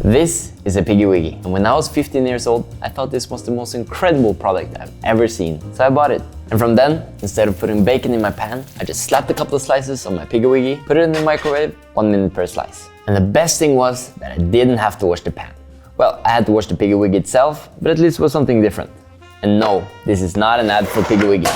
This is a Piggy Wiggy, and when I was 15 years old, I thought this was the most incredible product I've ever seen, so I bought it. And from then, instead of putting bacon in my pan, I just slapped a couple of slices on my Piggy Wiggy, put it in the microwave, 1 minute per slice. And the best thing was that I didn't have to wash the pan. Well, I had to wash the Piggy Wiggy itself, but at least it was something different. And no, this is not an ad for Piggy Wiggy.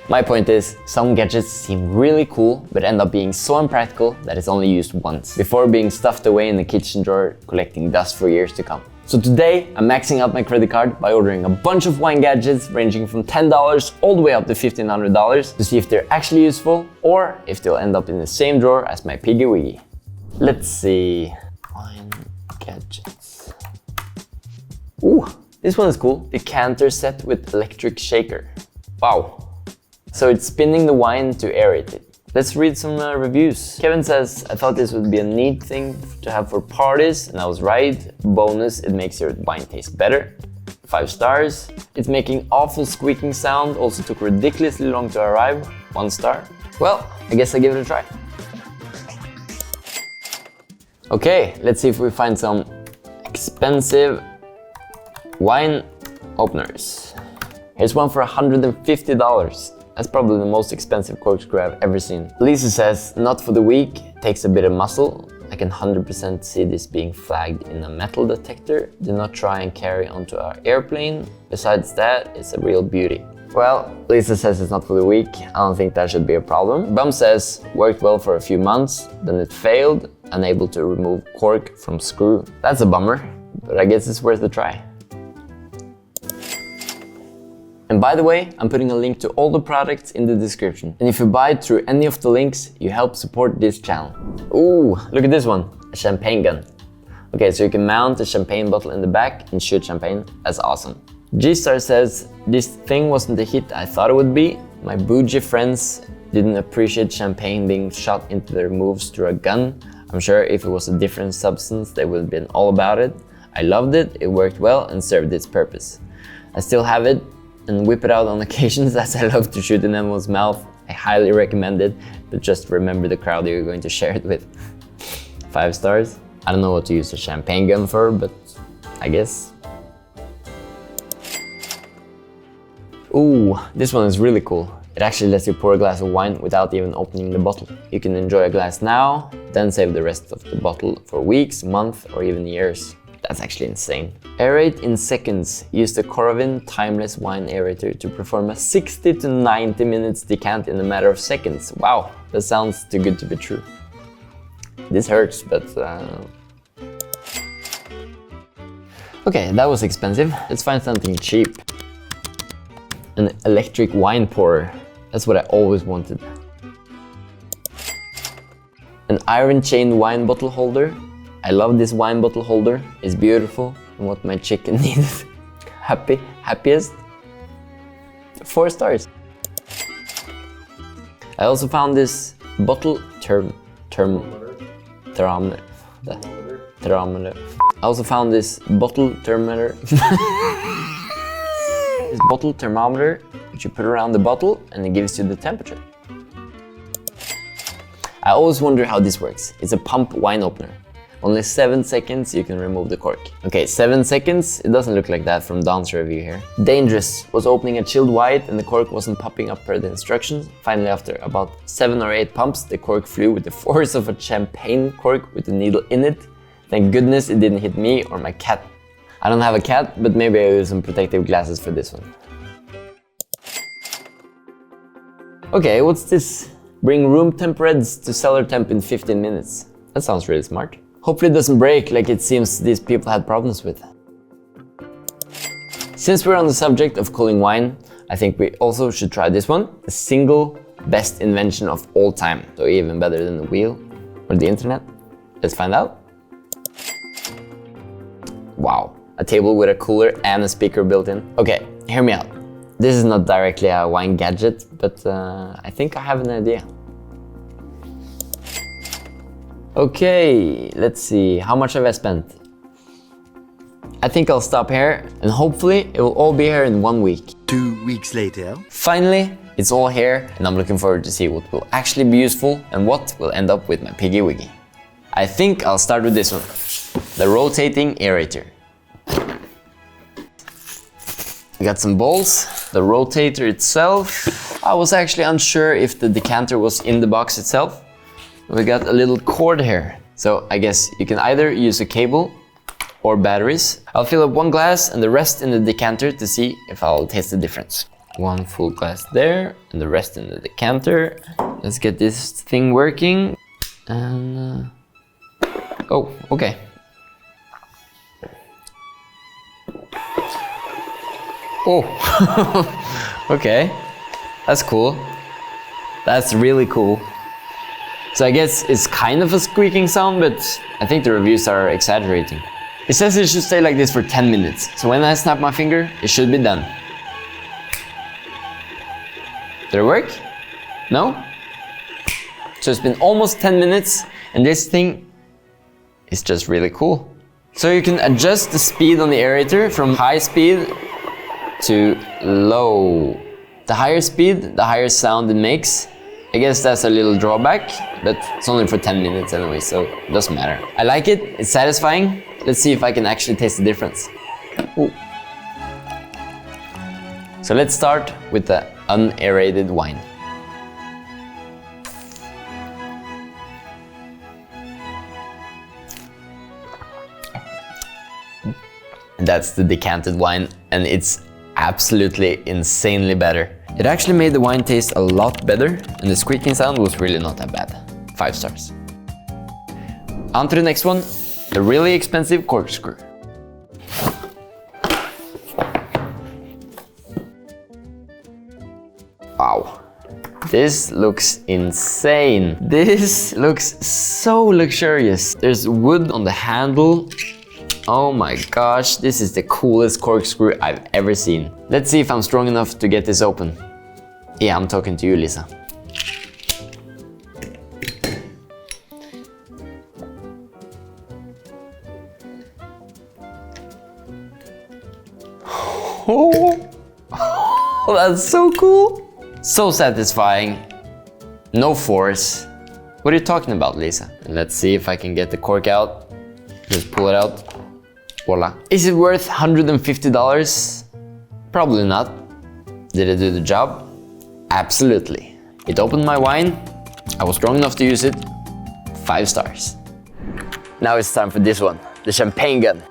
My point is, some gadgets seem really cool, but end up being so impractical that it's only used once, before being stuffed away in the kitchen drawer, collecting dust for years to come. So today, I'm maxing out my credit card by ordering a bunch of wine gadgets ranging from $10 all the way up to $1,500 to see if they're actually useful, or if they'll end up in the same drawer as my Piggy Wiggy. Let's see. Wine gadgets. Ooh, this one is cool. Decanter set with electric shaker. Wow. So it's spinning the wine to aerate it. Let's read some reviews. Kevin says, I thought this would be a neat thing to have for parties, and I was right. Bonus, it makes your wine taste better. 5 stars. It's making awful squeaking sound, also took ridiculously long to arrive. 1 star. Well, I guess I give it a try. Okay, let's see if we find some expensive wine openers. Here's one for $150. That's probably the most expensive corkscrew I've ever seen. Lisa says, not for the weak, takes a bit of muscle. I can 100% see this being flagged in a metal detector. Do not try and carry onto our airplane. Besides that, it's a real beauty. Well, Lisa says it's not for the weak. I don't think that should be a problem. Bum says, worked well for a few months, then it failed, unable to remove cork from screw. That's a bummer, but I guess it's worth a try. And by the way, I'm putting a link to all the products in the description. And if you buy it through any of the links, you help support this channel. Ooh, look at this one, a champagne gun. Okay, so you can mount a champagne bottle in the back and shoot champagne. That's awesome. G-Star says, this thing wasn't the hit I thought it would be. My bougie friends didn't appreciate champagne being shot into their moves through a gun. I'm sure if it was a different substance, they would have been all about it. I loved it, it worked well and served its purpose. I still have it and whip it out on occasions as I love to shoot in anyone's mouth. I highly recommend it, but just remember the crowd you're going to share it with. 5 stars. I don't know what to use a champagne gun for, but I guess. Ooh, this one is really cool. It actually lets you pour a glass of wine without even opening the bottle. You can enjoy a glass now, then save the rest of the bottle for weeks, months, or even years. That's actually insane. Aerate in seconds. Use the Coravin timeless wine aerator to perform a 60 to 90 minutes decant in a matter of seconds. Wow, that sounds too good to be true. This hurts, but okay, that was expensive. Let's find something cheap. An electric wine pourer. That's what I always wanted. An iron chain wine bottle holder. I love this wine bottle holder. It's beautiful and what my chicken needs. Happiest. 4 stars. I also found this bottle thermometer. I also found this bottle thermometer. This bottle thermometer, which you put around the bottle and it gives you the temperature. I always wonder how this works. It's a pump wine opener. Only 7 seconds you can remove the cork. Okay, 7 seconds, it doesn't look like that from Don's review here. Dangerous, was opening a chilled white and the cork wasn't popping up per the instructions. Finally, after about 7 or 8 pumps, the cork flew with the force of a champagne cork with a needle in it. Thank goodness it didn't hit me or my cat. I don't have a cat, but maybe I'll use some protective glasses for this one. Okay, what's this? Bring room temp reds to cellar temp in 15 minutes. That sounds really smart. Hopefully it doesn't break like it seems these people had problems with. Since we're on the subject of cooling wine, I think we also should try this one. The single best invention of all time. So even better than the wheel or the internet. Let's find out. Wow, a table with a cooler and a speaker built in. Okay, hear me out. This is not directly a wine gadget, but I think I have an idea. Okay, let's see, how much have I spent? I think I'll stop here and hopefully it will all be here in 1 week. 2 weeks later. Finally, it's all here and I'm looking forward to see what will actually be useful and what will end up with my Piggy Wiggy. I think I'll start with this one, the rotating aerator. We got some balls, the rotator itself. I was actually unsure if the decanter was in the box itself. We got a little cord here. So I guess you can either use a cable or batteries. I'll fill up one glass and the rest in the decanter to see if I'll taste the difference. One full glass there and the rest in the decanter. Let's get this thing working. And oh, okay. Oh, okay. That's cool. That's really cool. So I guess it's kind of a squeaking sound, but I think the reviews are exaggerating. It says it should stay like this for 10 minutes. So when I snap my finger, it should be done. Did it work? No? So it's been almost 10 minutes and this thing is just really cool. So you can adjust the speed on the aerator from high speed to low. The higher speed, the higher sound it makes. I guess that's a little drawback, but it's only for 10 minutes anyway, so it doesn't matter. I like it, it's satisfying. Let's see if I can actually taste the difference. Ooh. So let's start with the unaerated wine. That's the decanted wine, and it's absolutely insanely better. It actually made the wine taste a lot better, and the squeaking sound was really not that bad. 5 stars. On to the next one, the really expensive corkscrew. Wow, this looks insane. This looks so luxurious. There's wood on the handle. Oh my gosh, this is the coolest corkscrew I've ever seen. Let's see if I'm strong enough to get this open. Yeah, I'm talking to you, Lisa. Oh, that's so cool. So satisfying. No force. What are you talking about, Lisa? Let's see if I can get the cork out. Just pull it out. Voila. Is it worth $150? Probably not. Did it do the job? Absolutely. It opened my wine. I was strong enough to use it. 5 stars. Now it's time for this one, the champagne gun.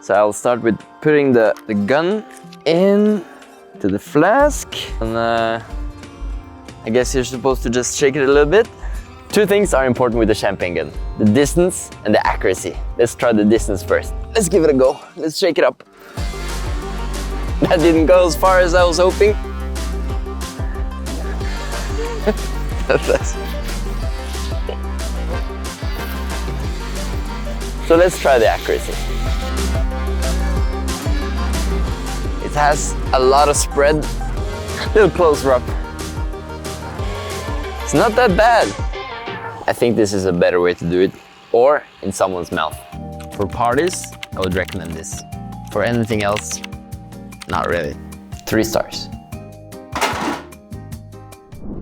So I'll start with putting the gun in to the flask. And I guess you're supposed to just shake it a little bit. 2 things are important with the champagne gun, the distance and the accuracy. Let's try the distance first. Let's give it a go. Let's shake it up. That didn't go as far as I was hoping. So let's try the accuracy. It has a lot of spread. A little closer up. It's not that bad. I think this is a better way to do it, or in someone's mouth. For parties, I would recommend this. For anything else, not really. 3 stars.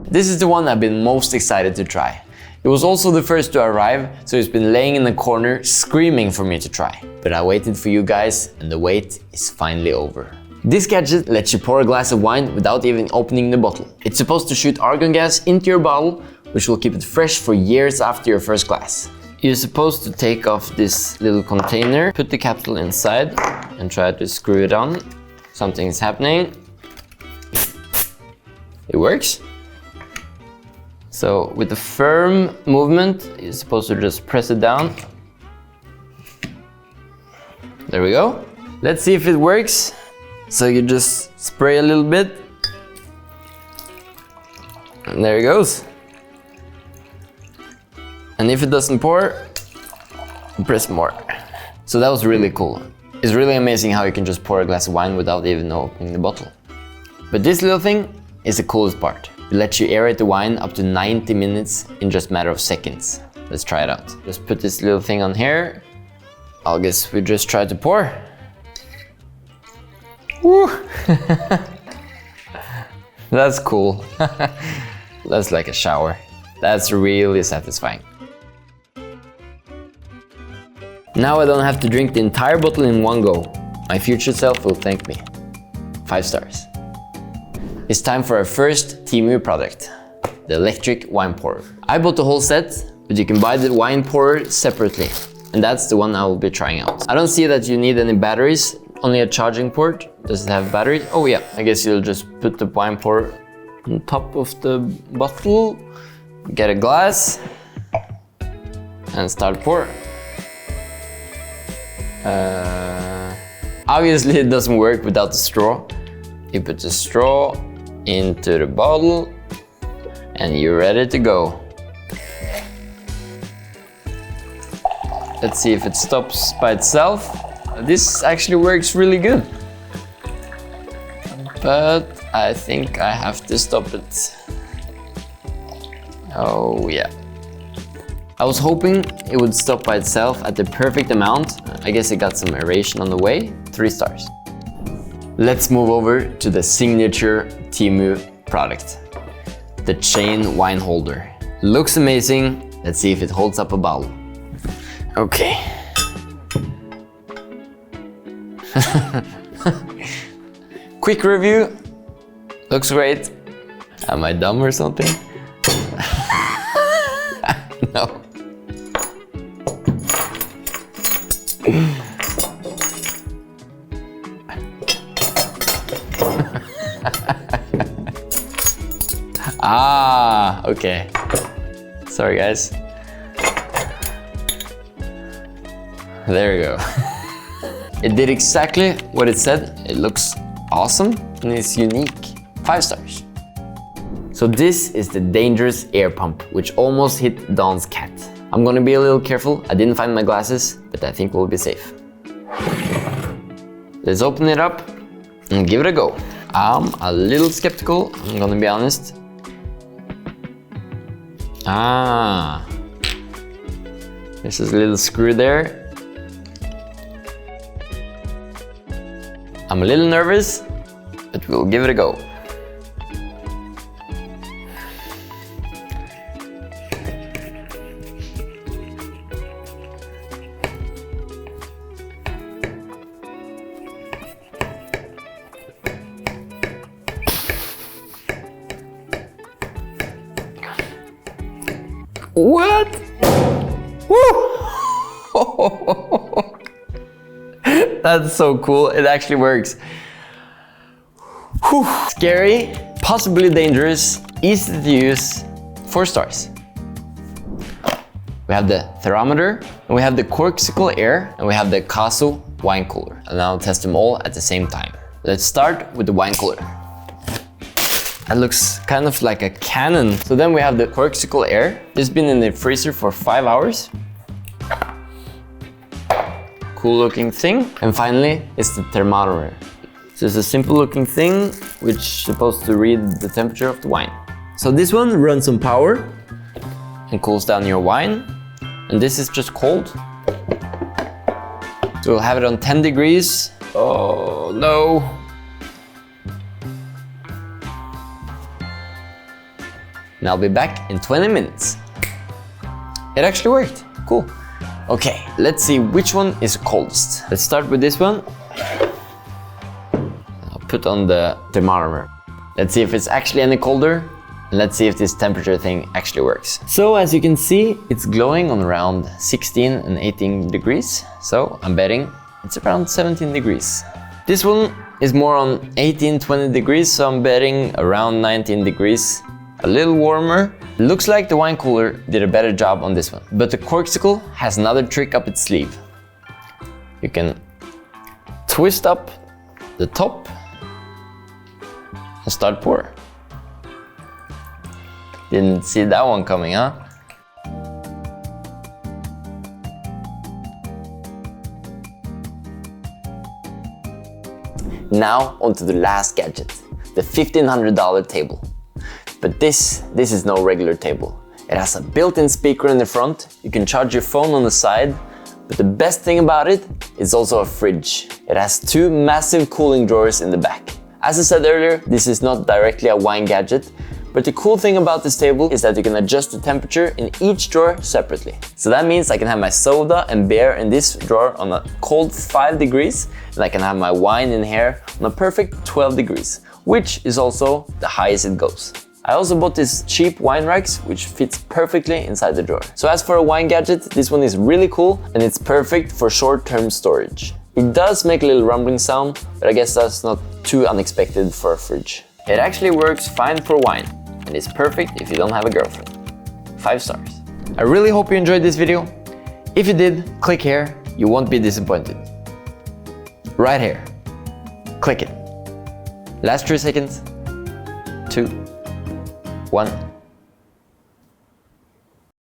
This is the one I've been most excited to try. It was also the first to arrive, so it's been laying in the corner screaming for me to try. But I waited for you guys, and the wait is finally over. This gadget lets you pour a glass of wine without even opening the bottle. It's supposed to shoot argon gas into your bottle, which will keep it fresh for years after your first glass. You're supposed to take off this little container, put the capsule inside, and try to screw it on. Something's happening. It works. So with the firm movement, you're supposed to just press it down. There we go. Let's see if it works. So you just spray a little bit. And there it goes. And if it doesn't pour, press more. So that was really cool. It's really amazing how you can just pour a glass of wine without even opening the bottle. But this little thing is the coolest part. It lets you aerate the wine up to 90 minutes in just a matter of seconds. Let's try it out. Just put this little thing on here. I guess we just try to pour. Woo! That's cool. That's like a shower. That's really satisfying. Now I don't have to drink the entire bottle in one go. My future self will thank me. 5 stars. It's time for our first Temu product, the electric wine pourer. I bought the whole set, but you can buy the wine pourer separately. And that's the one I will be trying out. I don't see that you need any batteries, only a charging port. Does it have batteries? Oh yeah, I guess you'll just put the wine pourer on top of the bottle, get a glass, and start pour. Obviously it doesn't work without the straw. You put the straw into the bottle and you're ready to go. Let's see if it stops by itself. This actually works really good. But I think I have to stop it. Oh yeah. I was hoping it would stop by itself at the perfect amount. I guess it got some aeration on the way. 3 stars. Let's move over to the signature Temu product. The chain wine holder. Looks amazing. Let's see if it holds up a bottle. Okay. Quick review. Looks great. Am I dumb or something? No. Ah, okay. Sorry guys. There we go. It did exactly what it said. It looks awesome and it's unique. 5 stars. So this is the dangerous air pump, which almost hit Dawn's cat. I'm gonna be a little careful. I didn't find my glasses, but I think we'll be safe. Let's open it up and give it a go. I'm a little skeptical, I'm gonna be honest. Ah, there's this little screw there. I'm a little nervous, but we'll give it a go. What? Woo! That's so cool. It actually works. Whew. Scary, possibly dangerous, easy to use, 4 stars. We have the thermometer, and we have the Corkcicle air, and we have the Casu wine cooler. And I'll test them all at the same time. Let's start with the wine cooler. That looks kind of like a cannon. So then we have the Corkcicle air. It's been in the freezer for 5 hours. Cool looking thing. And finally, it's the thermometer. So it's a simple looking thing which is supposed to read the temperature of the wine. So this one runs on power and cools down your wine. And this is just cold. So we'll have it on 10 degrees. Oh no. And I'll be back in 20 minutes. It actually worked. Cool. Okay, let's see which one is coldest. Let's start with this one. I'll put on the thermometer. Let's see if it's actually any colder. And let's see if this temperature thing actually works. So as you can see, it's glowing on around 16 and 18 degrees. So I'm betting it's around 17 degrees. This one is more on 18, 20 degrees. So I'm betting around 19 degrees. A little warmer. Looks like the wine cooler did a better job on this one. But the Corkcicle has another trick up its sleeve. You can twist up the top and start pour. Didn't see that one coming, huh? Now onto the last gadget, the $1,500 table. But this is no regular table. It has a built-in speaker in the front, you can charge your phone on the side, but the best thing about it is also a fridge. It has 2 massive cooling drawers in the back. As I said earlier, this is not directly a wine gadget, But the cool thing about this table is that you can adjust the temperature in each drawer separately. So that means I can have my soda and beer in this drawer on a cold 5 degrees, and I can have my wine in here on a perfect 12 degrees, which is also the highest it goes. I also bought this cheap wine racks, which fits perfectly inside the drawer. So as for a wine gadget, this one is really cool and it's perfect for short-term storage. It does make a little rumbling sound, but I guess that's not too unexpected for a fridge. It actually works fine for wine, and it's perfect if you don't have a girlfriend. 5 stars. I really hope you enjoyed this video. If you did, click here, you won't be disappointed. Right here. Click it. Last 3 seconds. 2, 1.